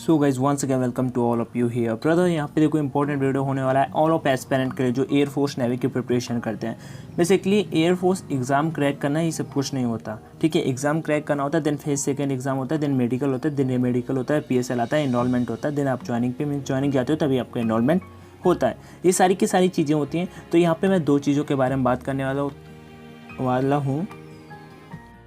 So guys once again welcome to all of you here brother. यहाँ पे देखो important video होने वाला है ऑल ऑफ एस्पेरेंट के लिए जो एयरफोर्स नेवी की प्रिपरेशन करते हैं। बेसिकली एयरफोर्स एग्जाम क्रैक करना ही सब कुछ नहीं होता, ठीक है। एग्जाम क्रैक करना होता है, देन फेज सेकंड एग्जाम होता है, देन मेडिकल होता है, देन मेडिकल होता है, PSL आता है, इनरोलमेंट होता है, देन आप ज्वाइनिंग पे मीन ज्वाइनिंग जाते हो तभी आपका इनरोलमेंट होता है। ये सारी की सारी चीज़ें होती हैं। तो यहाँ पे मैं दो चीज़ों के बारे में बात करने वाला हूँ।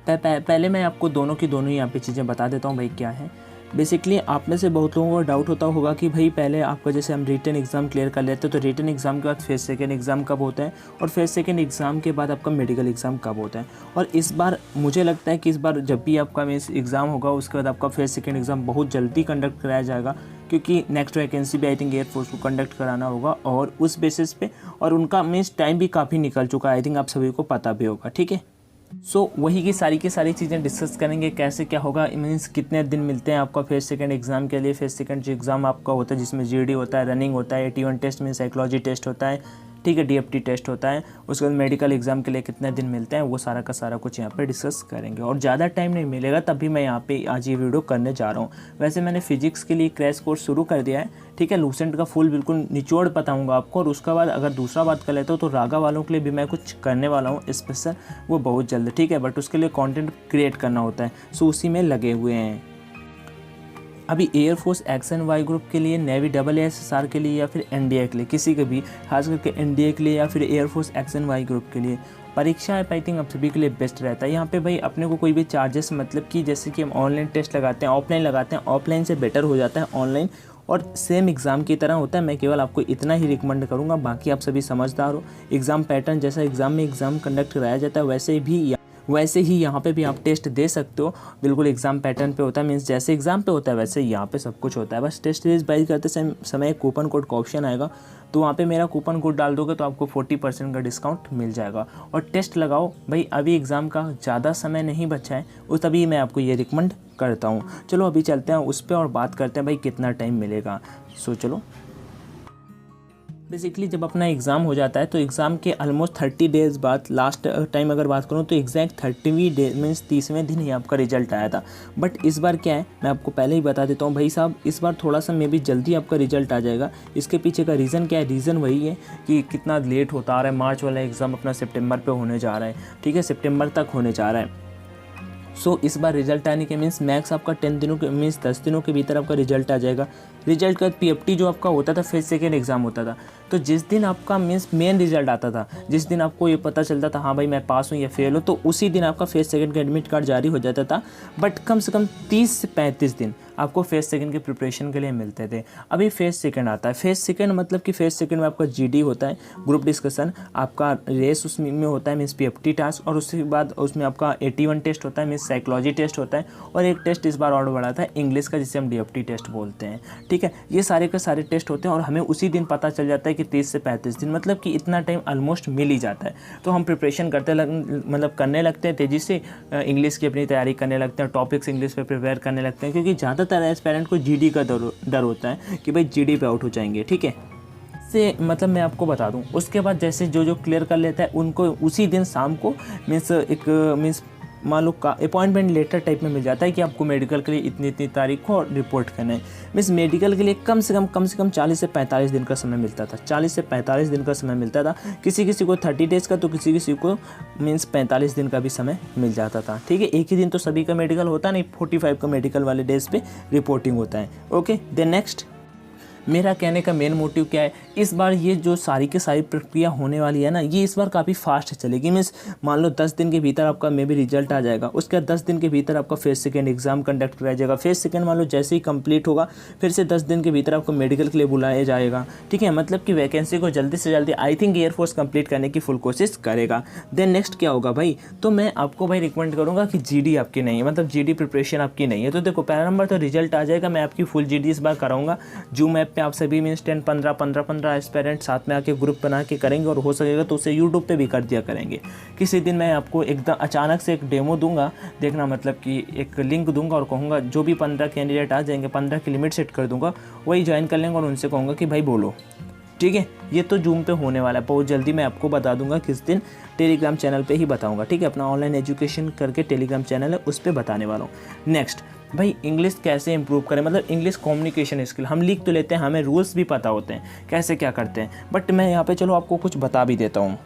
पहले मैं आपको दोनों की दोनों यहाँ पे चीज़ें बता देता हूँ भाई क्या है। बेसिकली आप में से बहुत लोगों को डाउट होता होगा कि भाई पहले आपका जैसे हम रिटन एग्ज़ाम क्लियर कर लेते हैं तो रिटन एग्ज़ाम के बाद फेज सेकंड एग्ज़ाम कब होता है और फेज सेकंड एग्ज़ाम के बाद आपका मेडिकल एग्ज़ाम कब होता है। और इस बार मुझे लगता है कि इस बार जब भी आपका एग्ज़ाम होगा उसके बाद आपका फेज सेकंड एग्ज़ाम बहुत जल्दी कंडक्ट कराया जाएगा, क्योंकि नेक्स्ट वैकेंसी भी आई थिंक एयरफोर्स को कंडक्ट कराना होगा और उस बेसिस पे और उनका मीन्स टाइम भी काफ़ी निकल चुका है, आई थिंक आप सभी को पता भी होगा, ठीक है। सो वही की सारी चीज़ें डिस्कस करेंगे, कैसे क्या होगा, मीन्स कितने दिन मिलते हैं आपका फेज सेकंड एग्ज़ाम के लिए। फेज सेकंड जो एग्ज़ाम आपका होता है जिसमें GD होता है, रनिंग होता है, 81 टेस्ट में साइकोलॉजी टेस्ट होता है, ठीक है, DFT टेस्ट होता है। उसके बाद मेडिकल एग्ज़ाम के लिए कितने दिन मिलते हैं वो सारा का सारा कुछ यहाँ पे डिस्कस करेंगे। और ज़्यादा टाइम नहीं मिलेगा तभी मैं यहाँ पे आज ये वीडियो करने जा रहा हूँ। वैसे मैंने फिजिक्स के लिए क्रैश कोर्स शुरू कर दिया है, ठीक है। लूसेंट का फुल बिल्कुल निचोड़ बताऊँगा आपको। और उसके बाद अगर दूसरा बात कर लेता हूँ तो रागा वालों के लिए भी मैं कुछ करने वाला हूँ स्पेशल, वो बहुत जल्द, ठीक है। बट उसके लिए कॉन्टेंट क्रिएट करना होता है, सो उसी में लगे हुए हैं अभी। एयरफोर्स XNY ग्रुप के लिए, नेवी AASSR के लिए या फिर NDA के लिए, किसी के भी, खास करके NDA के लिए या फिर एयरफोर्स XNY ग्रुप के लिए परीक्षा है आई थिंक आप सभी के लिए बेस्ट रहता है। यहाँ पे भाई अपने को कोई भी चार्जेस, मतलब कि जैसे कि हम ऑनलाइन टेस्ट लगाते हैं, ऑफलाइन लगाते हैं, ऑफलाइन से बेटर हो जाता है ऑनलाइन और सेम एग्ज़ाम की तरह होता है। मैं केवल आपको इतना ही रिकमेंड करूँगा, बाकी आप सभी समझदार हो। एग्ज़ाम पैटर्न जैसा एग्ज़ाम में एग्ज़ाम कंडक्ट कराया जाता है वैसे ही यहाँ पे भी आप टेस्ट दे सकते हो। बिल्कुल एग्ज़ाम पैटर्न पे होता है, मीन्स जैसे एग्ज़ाम पे होता है वैसे ही यहाँ पे सब कुछ होता है। बस टेस्ट सीरीज बाई करते समय कूपन कोड का ऑप्शन आएगा, तो वहाँ पे मेरा कूपन कोड डाल दोगे तो आपको 40% का डिस्काउंट मिल जाएगा। और टेस्ट लगाओ भाई, अभी एग्ज़ाम का ज़्यादा समय नहीं बचा है, उस तभी मैं आपको ये रिकमेंड करता हूँ। चलो अभी चलते हैं उस पर और बात करते हैं भाई कितना टाइम मिलेगा। सो चलो, बेसिकली जब अपना एग्ज़ाम हो जाता है तो एग्ज़ाम के ऑलमोस्ट 30 डेज़ बाद, लास्ट टाइम अगर बात करूँ तो एग्जैक्ट 30वीं डे मीन्स 30वें दिन ही आपका रिजल्ट आया था। बट इस बार क्या है मैं आपको पहले ही बता देता हूँ भाई साहब, इस बार थोड़ा सा मे भी जल्दी आपका रिजल्ट आ जाएगा। इसके पीछे का रीज़न क्या है? रीज़न वही है कि कितना लेट होता आ रहा है। मार्च वाला एग्ज़ाम अपना सितंबर पर होने जा रहा है, ठीक है, सितंबर तक होने जा रहा है। सो इस बार रिजल्ट आने के मीन्स मैक्स आपका 10 दिनों के मीन्स 10 दिनों के भीतर आपका रिजल्ट आ जाएगा। रिजल्ट का PFT जो आपका होता था, फेज सेकेंड एग्ज़ाम होता था, तो जिस दिन आपका मीन्स मेन रिजल्ट आता था, जिस दिन आपको ये पता चलता था हाँ भाई मैं पास हूँ या फेल हूँ, तो उसी दिन आपका फेज सेकेंड का एडमिट कार्ड जारी हो जाता था। बट कम से कम 30 से 35 दिन आपको फेज सेकंड की प्रिपरेशन के लिए मिलते थे। अभी फेज सेकंड आता है। फेज सेकंड मतलब कि फेज सेकंड में आपका GD होता है, ग्रुप डिस्कशन, आपका रेस उसमें होता है मीन्स PFT टास्क, और उसके बाद उसमें आपका 81 टेस्ट होता है मीन्स साइकोलॉजी टेस्ट होता है, और एक टेस्ट इस बार और बढ़ा था इंग्लिश का जिसे हम DFT टेस्ट बोलते हैं, ठीक है। ये सारे के सारे टेस्ट होते हैं और हमें उसी दिन पता चल जाता है कि 30 से 35 दिन, मतलब कि इतना टाइम ऑलमोस्ट मिल ही जाता है। तो हम प्रिपरेशन मतलब करने लगते हैं तेज़ी से, इंग्लिश की अपनी तैयारी करने लगते हैं, टॉपिक्स इंग्लिश पे प्रिपेयर करने लगते हैं, क्योंकि ज़्यादातर एस्पिरेंट को GD का डर होता है कि भाई GD पे आउट हो जाएंगे, ठीक है। से मतलब मैं आपको बता दूं, उसके बाद जैसे जो क्लियर कर लेता है उनको उसी दिन शाम को मीन्स मान लो का अपॉइंटमेंट लेटर टाइप में मिल जाता है कि आपको मेडिकल के लिए इतनी तारीख को रिपोर्ट करना है। मीन्स मेडिकल के लिए कम से कम 40 से 45 दिन का समय मिलता था। 40 से 45 दिन का समय मिलता था। किसी को 30 डेज़ का, तो किसी को मीन्स 45 दिन का भी समय मिल जाता था, ठीक है। एक ही दिन तो सभी का मेडिकल होता नहीं, 45 का मेडिकल वाले डेज़ पे रिपोर्टिंग होता है, ओके। देन नेक्स्ट, मेरा कहने का मेन मोटिव क्या है, इस बार ये जो सारी की सारी प्रक्रिया होने वाली है ना, ये इस बार काफ़ी फास्ट चलेगी। मीन्स मान लो 10 दिन के भीतर आपका मे भी रिजल्ट आ जाएगा, उसके बाद 10 दिन के भीतर आपका फेज सेकंड एग्जाम कंडक्ट कराया जाएगा। फेज सेकंड मान लो जैसे ही कंप्लीट होगा, फिर से 10 दिन के भीतर आपको मेडिकल के लिए बुलाया जाएगा, ठीक है। मतलब कि वैकेंसी को जल्दी से जल्दी आई थिंक एयरफोर्स कंप्लीट करने की फुल कोशिश करेगा। देन नेक्स्ट क्या होगा भाई, तो मैं आपको भाई रिकमेंड करूँगा कि GD आपकी नहीं है, मतलब GD प्रिपरेशन आपकी नहीं है, तो देखो पहला नंबर तो रिजल्ट आ जाएगा, मैं आपकी फुल GD इस बार कराऊंगा। जूम ऐप पे आप सभी मीन्स 10-15 एस्पिरेंट साथ में आके ग्रुप बना के करेंगे, और हो सकेगा तो उसे यूट्यूब पे भी कर दिया करेंगे। किसी दिन मैं आपको एकदम अचानक से एक डेमो दूंगा, देखना, मतलब कि एक लिंक दूंगा और कहूँगा जो भी 15 कैंडिडेट आ जाएंगे, 15 की लिमिट सेट कर दूंगा, वही ज्वाइन कर लेंगे और उनसे कहूँगा कि भाई बोलो, ठीक है। ये तो जूम पे होने वाला है, बहुत जल्दी मैं आपको बता दूंगा किस दिन, टेलीग्राम चैनल पे ही बताऊंगा, ठीक है। अपना ऑनलाइन एजुकेशन करके टेलीग्राम चैनल है उस पर बताने वाला हूँ। नेक्स्ट, भाई इंग्लिश कैसे इंप्रूव करें, मतलब इंग्लिश कम्युनिकेशन स्किल हम लिख तो लेते हैं, हमें रूल्स भी पता होते हैं कैसे क्या करते हैं, बट मैं यहाँ पे चलो आपको कुछ बता भी देता हूँ।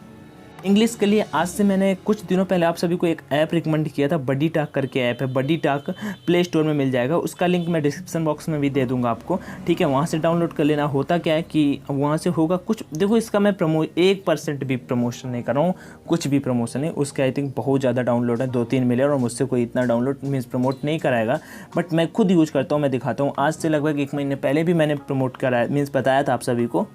इंग्लिश के लिए आज से मैंने कुछ दिनों पहले आप सभी को एक ऐप रिकमेंड किया था, बडी टॉक करके ऐप है, बडी टॉक प्ले स्टोर में मिल जाएगा, उसका लिंक मैं डिस्क्रिप्शन बॉक्स में भी दे दूंगा आपको, ठीक है, वहाँ से डाउनलोड कर लेना। होता क्या है कि वहाँ से होगा कुछ, देखो इसका मैं 1% भी प्रमोशन नहीं कर रहा हूँ, कुछ भी प्रमोशन नहीं, उसके आई थिंक बहुत ज़्यादा डाउनलोड है, 2-3 मिलियन, और मुझसे कोई इतना डाउनलोड मीन्स प्रमोट नहीं कराएगा, बट मैं खुद यूज करता हूँ, मैं दिखाता हूँ। आज से लगभग 1 महीने पहले भी मैंने प्रमोट कराया, मीन्स बताया था आप सभी को,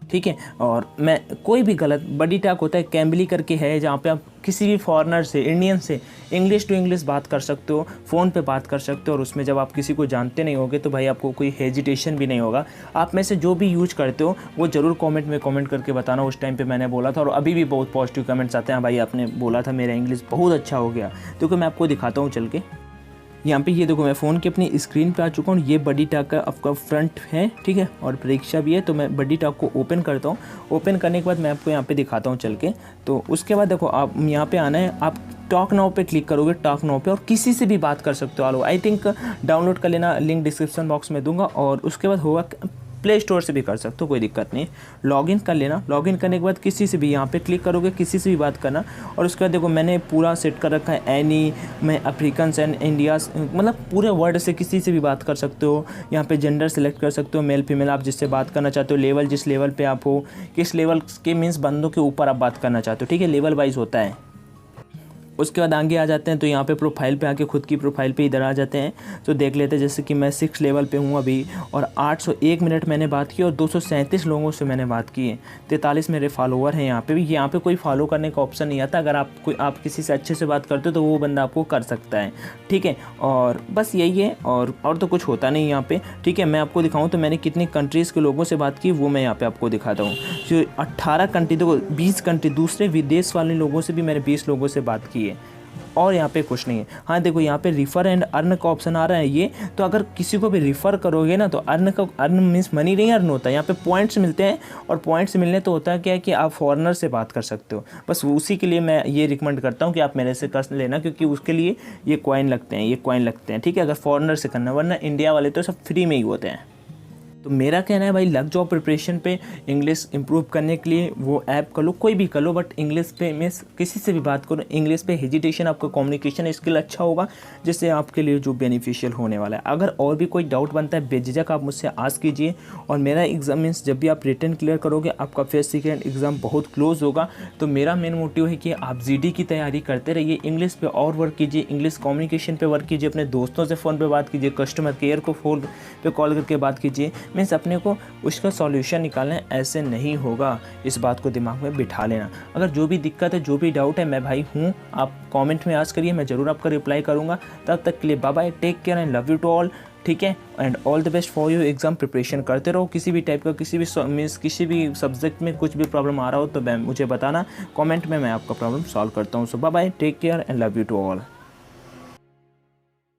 ठीक है। और मैं कोई भी गलत, बडी टॉक होता है, कैम्बली करके है, जहाँ पे आप किसी भी फॉरेनर से, इंडियन से इंग्लिश टू इंग्लिश बात कर सकते हो, फ़ोन पे बात कर सकते हो, और उसमें जब आप किसी को जानते नहीं होगे तो भाई आपको कोई हेजिटेशन भी नहीं होगा। आप में से जो भी यूज करते हो वो ज़रूर कमेंट में कमेंट करके बताना, उस टाइम पे मैंने बोला था, और अभी भी बहुत पॉजिटिव कमेंट्स आते हैं, भाई आपने बोला था मेरा इंग्लिश बहुत अच्छा हो गया। तो मैं आपको दिखाता हूँ चल के, यहाँ पे ये देखो मैं फ़ोन की अपनी स्क्रीन पे आ चुका हूँ, ये बडी टॉक का आपका फ्रंट है, ठीक है, और परीक्षा भी है। तो मैं बडी टॉक को ओपन करता हूँ, ओपन करने के बाद मैं आपको यहाँ पे दिखाता हूँ चल के। तो उसके बाद देखो आप यहाँ पे आना है, आप टॉक नाउ पे क्लिक करोगे, टॉक नाउ पे, और किसी से भी बात कर सकते हो। आई थिंक डाउनलोड कर लेना, लिंक डिस्क्रिप्शन बॉक्स में दूंगा, और उसके बाद होगा प्ले स्टोर से भी कर सकते हो, कोई दिक्कत नहीं। लॉगिन कर लेना, लॉगिन करने के बाद किसी से भी यहाँ पे क्लिक करोगे, किसी से भी बात करना, और उसके बाद देखो मैंने पूरा सेट कर रखा है, एनी, मैं अफ्रीकन्स एंड इंडियाज, मतलब पूरे वर्ल्ड से किसी से भी बात कर सकते हो। यहाँ पे जेंडर सेलेक्ट कर सकते हो, मेल फीमेल, आप जिससे बात करना चाहते हो, लेवल जिस लेवल पे आप हो, किस लेवल के मीन्स बंदों के ऊपर आप बात करना चाहते हो, ठीक है, लेवल वाइज होता है। उसके बाद आगे आ जाते हैं, तो यहाँ पे प्रोफाइल पे आके खुद की प्रोफाइल पे इधर आ जाते हैं, तो देख लेते हैं जैसे कि मैं 6 लेवल पे हूँ अभी, और 801 मिनट मैंने बात की, और 237 लोगों से मैंने बात की है, 43 मेरे फॉलोवर हैं यहाँ पे भी। यहाँ पे कोई फॉलो करने का ऑप्शन नहीं आता, अगर आप किसी से अच्छे से बात करते हो तो वो बंदा आपको कर सकता है, ठीक है। और बस यही है, और तो कुछ होता नहीं यहाँ पे, ठीक है। मैं आपको दिखाऊँ तो मैंने कितनी कंट्रीज़ के लोगों से बात की वो मैं यहाँ पर आपको दिखाता हूँ। जो 18 कंट्री, देखो 20 कंट्री, दूसरे विदेश वाले लोगों से भी मैंने 20 लोगों से बात की है, और यहाँ पे कुछ नहीं है। हाँ देखो यहाँ पे रिफ़र एंड अर्न का ऑप्शन आ रहा है ये, तो अगर किसी को भी रिफ़र करोगे ना तो अर्न मीन्स मनी नहीं अर्न होता है, यहाँ पे पॉइंट्स मिलते हैं, और पॉइंट्स मिलने तो होता है क्या है कि आप फॉरेनर से बात कर सकते हो, बस उसी के लिए मैं ये रिकमेंड करता हूँ कि आप मेरे से कर लेना, क्योंकि उसके लिए ये कॉइन लगते हैं, ठीक है, अगर फॉरेनर से करना, वरना इंडिया वाले तो सब फ्री में ही होते हैं। तो मेरा कहना है भाई लग जाओ प्रिपरेशन पे, इंग्लिश इंप्रूव करने के लिए वो ऐप कर लो, कोई भी कर लो, बट इंग्लिश पे मीन्स किसी से भी बात करो, इंग्लिश पे हेजिटेशन, आपका कम्युनिकेशन स्किल अच्छा होगा, जिससे आपके लिए जो बेनिफिशियल होने वाला है। अगर और भी कोई डाउट बनता है बेझिझक आप मुझसे आस्क कीजिए, और मेरा एग्जाम मीन्स जब भी आप रिटर्न क्लियर करोगे, आपका फर्स्ट सेकेंड एग्ज़ाम बहुत क्लोज होगा, तो मेरा मेन मोटिव है कि आप GD की तैयारी करते रहिए, इंग्लिश पे और वर्क कीजिए, इंग्लिश कम्युनिकेशन पे वर्क कीजिए, अपने दोस्तों से फ़ोन पे बात कीजिए, कस्टमर केयर को फ़ोन पे कॉल करके बात कीजिए, मीन्स अपने को उसका सॉल्यूशन निकालना है, ऐसे नहीं होगा, इस बात को दिमाग में बिठा लेना। अगर जो भी दिक्कत है, जो भी डाउट है, मैं भाई हूँ, आप कमेंट में आस्क करिए, मैं ज़रूर आपका रिप्लाई करूँगा। तब तक के लिए bye bye, take care and love you to all, ठीक है, and all the best for your exam preparation. करते रहो, किसी भी टाइप का, किसी भी सब्जेक्ट में कुछ भी प्रॉब्लम आ रहा हो तो मुझे बताना कमेंट में, मैं आपका प्रॉब्लम सॉल्व करता हूँ। So bye bye, take care and love you to all.